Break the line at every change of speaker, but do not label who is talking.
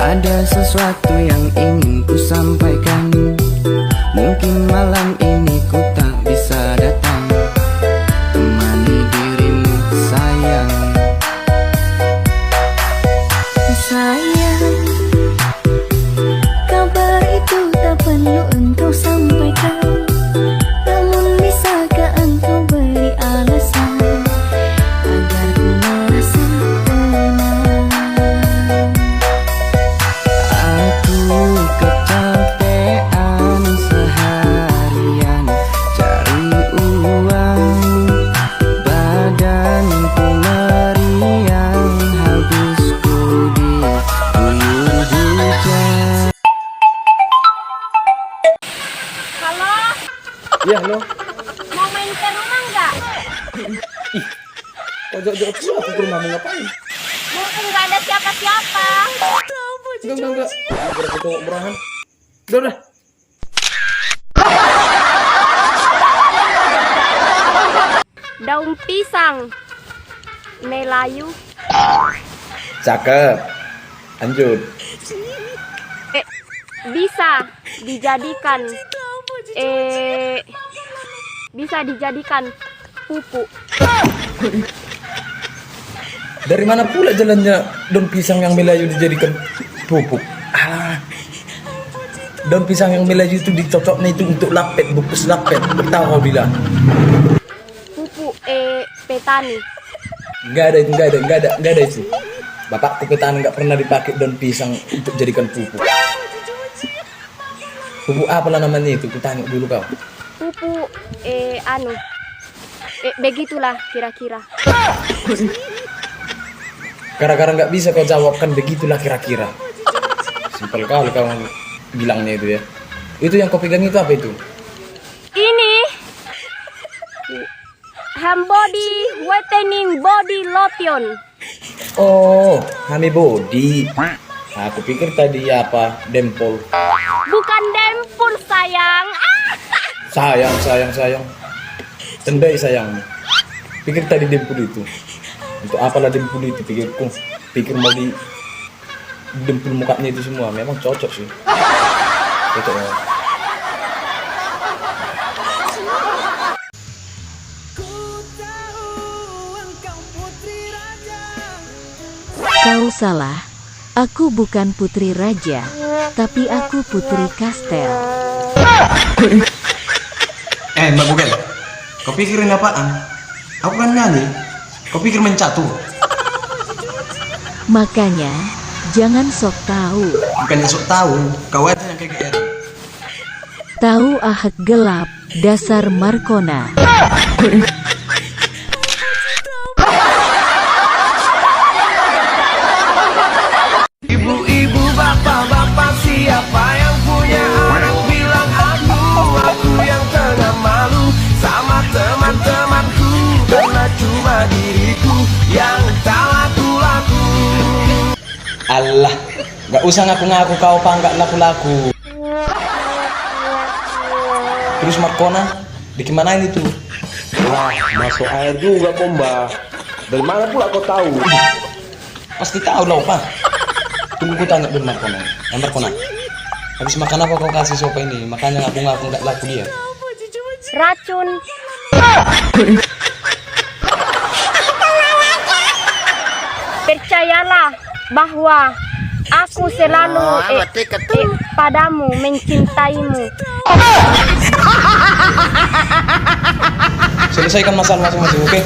Ada sesuatu yang ingin ku sampaikan. Mungkin malam ini ku tak bisa datang, temani dirimu sayang.
Sayang, kabar itu tak perlu engkau sampaikan. Namun bisakah engkau beri alasan agar ku merasa tenang?
Aku kecapean seharian cari uang, badanku meriang, habisku diguyur hujan.
Halo,
Iya, halo.
mau main ke rumah nggak?
Jauh-jauh aku ke rumahmu ngapain?
Mungkin nggak ada siapa-siapa.
Enggak. Aku cowok murahan. Udah.
Daun pisang Melayu.
Cakep. Lanjut.
Bisa dijadikan bisa dijadikan pupuk.
Dari mana pula jalannya daun pisang yang Melayu dijadikan pupuk? Daun pisang yang Melayu itu dicocoknya itu untuk lapet, bungkus lapet. Tahu kau bilang?
Pupuk petani.
Enggak ada itu. Bapakku petani enggak pernah dipakai daun pisang untuk jadikan pupuk. Pupuk apa lah namanya itu? Ku tanya dulu kau.
Pupuk begitulah kira-kira.
Gara-gara nggak bisa kau jawabkan begitulah kira-kira. Simpel kali kau bilangnya itu ya. Itu yang kau pegang itu apa itu?
Ini hand body whitening body lotion.
Oh, Hami Body. Aku pikir tadi apa? Dempol.
Bukan dempul sayang.
Sayang. Tendai sayang. Pikir tadi dempul itu. Untuk apalah dempul itu pikirku. Pikir mau di dempul mukanya itu semua. Memang cocok sih. Cocok ya.
Kau salah. Aku bukan putri raja, tapi aku putri kastel.
Mbak Bukel, kau pikirin apaan? Aku kan nyanyi, kau pikir mencatur?
Makanya, jangan sok tahu.
Bukannya sok tahu, kau aja yang kegeeran.
Tahu ahak gelap, dasar Markona.
Ibu-ibu, bapak-bapak, siapa yang punya anak bilang aku yang tengah malu sama teman-temanku, karena cuma diriku yang tahu laku-laku.
Allah, nggak usah ngaku-ngaku kau apa nggak laku-laku. Terus Markona, dikemanain itu?
Masuk air juga Mbak. Dari mana pula kau tahu?
Pasti tahu lah Pak. Tunggu ku tanya dulu Markona. Markona, habis makan apa kau kasih sopa ini? Makanya ngaku-ngaku nggak laku dia.
Racun. Percayalah bahwa aku selalu padamu, mencintaimu.
Selesaikan masalah masing-masing, oke?